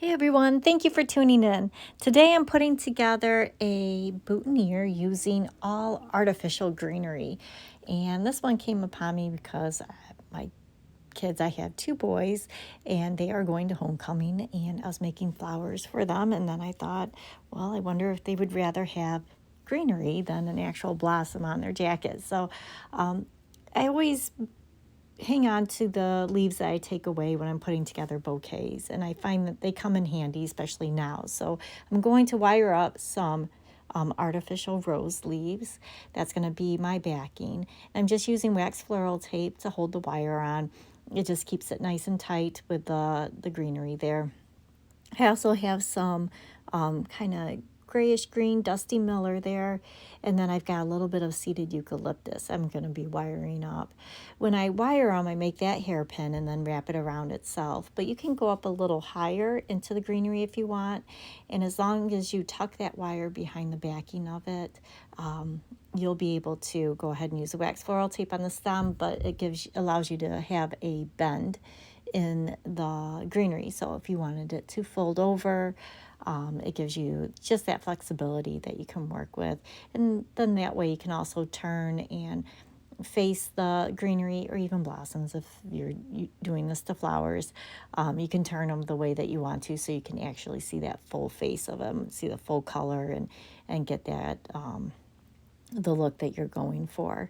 Hey everyone, thank you for tuning in. Today I'm putting together a boutonniere using all artificial greenery. And this one came upon me because my kids, I have two boys, and they are going to homecoming, and I was making flowers for them. And then I thought, well, I wonder if they would rather have greenery than an actual blossom on their jacket. So I always hang on to the leaves that I take away when I'm putting together bouquets, and I find that they come in handy, especially now. So I'm going to wire up some artificial rose leaves. That's going to be my backing. I'm just using wax floral tape to hold the wire on. It just keeps it nice and tight with the greenery there. I also have some kind of grayish green dusty miller there, and then I've got a little bit of seeded eucalyptus I'm going to be wiring up. When I wire them, I make that hairpin and then wrap it around itself, but you can go up a little higher into the greenery if you want, and as long as you tuck that wire behind the backing of it, you'll be able to go ahead and use the wax floral tape on the stem, but it allows you to have a bend in the greenery. So if you wanted it to fold over, it gives you just that flexibility that you can work with. And then that way you can also turn and face the greenery or even blossoms if you're doing this to flowers. You can turn them the way that you want to so you can actually see that full face of them, see the full color, and get that the look that you're going for.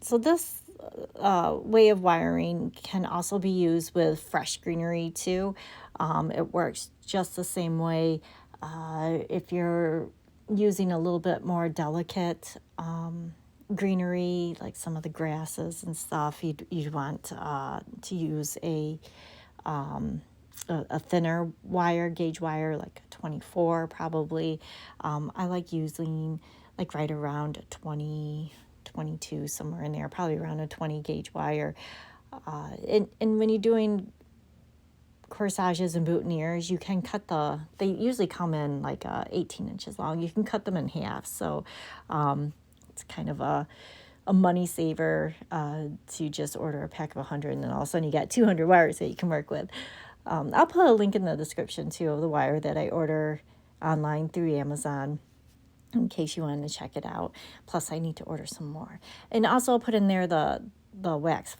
So this way of wiring can also be used with fresh greenery too. It works just the same way. If you're using a little bit more delicate greenery, like some of the grasses and stuff, you'd want to use a thinner wire, gauge wire, like a 24 probably. I like using like right around 20, 22, somewhere in there, probably around a 20 gauge wire. And when you're doing corsages and boutonnieres, you can cut they usually come in like 18 inches long. You can cut them in half. So it's kind of a money saver to just order a pack of 100, and then all of a sudden you got 200 wires that you can work with. I'll put a link in the description too of the wire that I order online through Amazon, in case you wanted to check it out. Plus, I need to order some more. And also I'll put in there the wax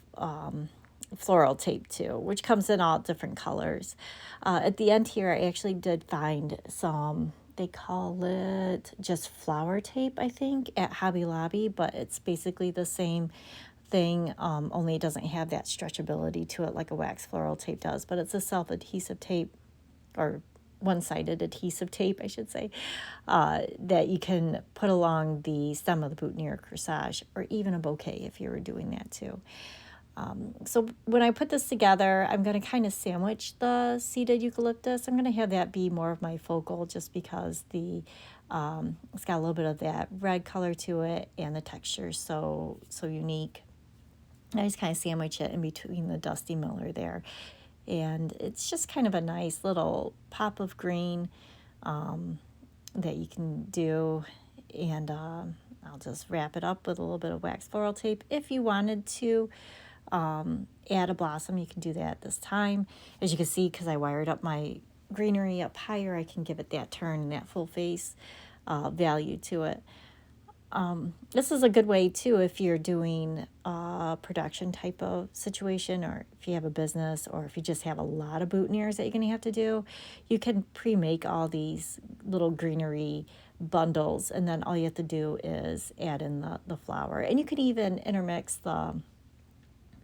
floral tape too, which comes in all different colors. At the end here, I actually did find some, they call it just flower tape, I think, at Hobby Lobby, but it's basically the same thing, only it doesn't have that stretchability to it like a wax floral tape does, but it's a self-adhesive tape, or one-sided adhesive tape, I should say, that you can put along the stem of the boutonniere corsage, or even a bouquet if you were doing that too. So when I put this together, I'm going to kind of sandwich the seeded eucalyptus. I'm going to have that be more of my focal, just because it's got a little bit of that red color to it, and the texture is so unique. I just kind of sandwich it in between the dusty miller there. And it's just kind of a nice little pop of green that you can do. And I'll just wrap it up with a little bit of wax floral tape. If you wanted to add a blossom, you can do that this time. As you can see, because I wired up my greenery up higher, I can give it that turn and that full face value to it. This is a good way too if you're doing a production type of situation, or if you have a business, or if you just have a lot of boutonnieres that you're going to have to do. You can pre-make all these little greenery bundles, and then all you have to do is add in the flower. And you can even intermix the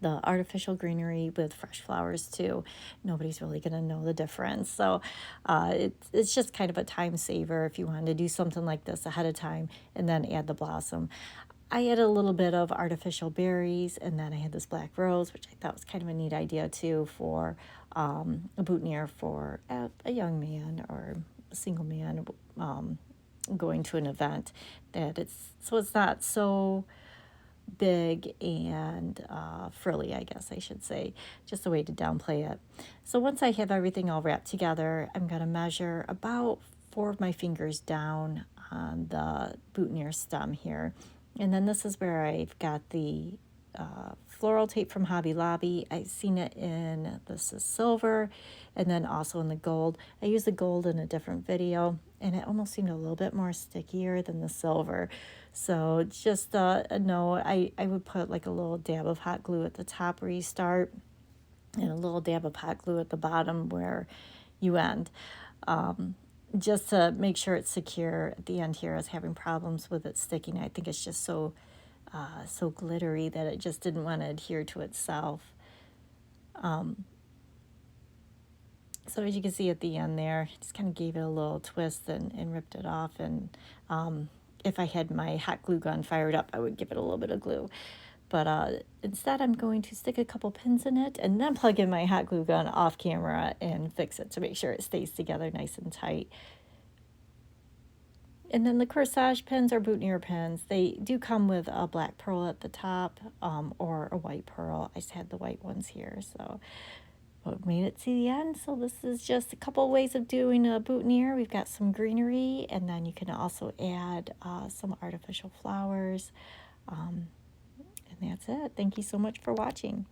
artificial greenery with fresh flowers too. Nobody's really going to know the difference. So it's just kind of a time saver if you wanted to do something like this ahead of time and then add the blossom. I added a little bit of artificial berries, and then I had this black rose, which I thought was kind of a neat idea too for a boutonniere for a young man or a single man going to an event. It's not so big and frilly, I guess I should say, just a way to downplay it. So once I have everything all wrapped together, I'm going to measure about 4 of my fingers down on the boutonniere stem here. And then this is where I've got the floral tape from Hobby Lobby. I've seen it in, this is silver, and then also in the gold. I used the gold in a different video, and it almost seemed a little bit more stickier than the silver. So just no, I would put like a little dab of hot glue at the top where you start, and a little dab of hot glue at the bottom where you end. Just to make sure it's secure. At the end here, I was having problems with it sticking. I think it's just so glittery that it just didn't want to adhere to itself. So as you can see at the end there, just kind of gave it a little twist and ripped it off. And if I had my hot glue gun fired up, I would give it a little bit of glue. But instead, I'm going to stick a couple pins in it and then plug in my hot glue gun off camera and fix it to make sure it stays together nice and tight. And then the corsage pins or boutonniere pins, they do come with a black pearl at the top or a white pearl. I just had the white ones here, so we made it to the end. So this is just a couple ways of doing a boutonniere. We've got some greenery, and then you can also add some artificial flowers. And that's it. Thank you so much for watching.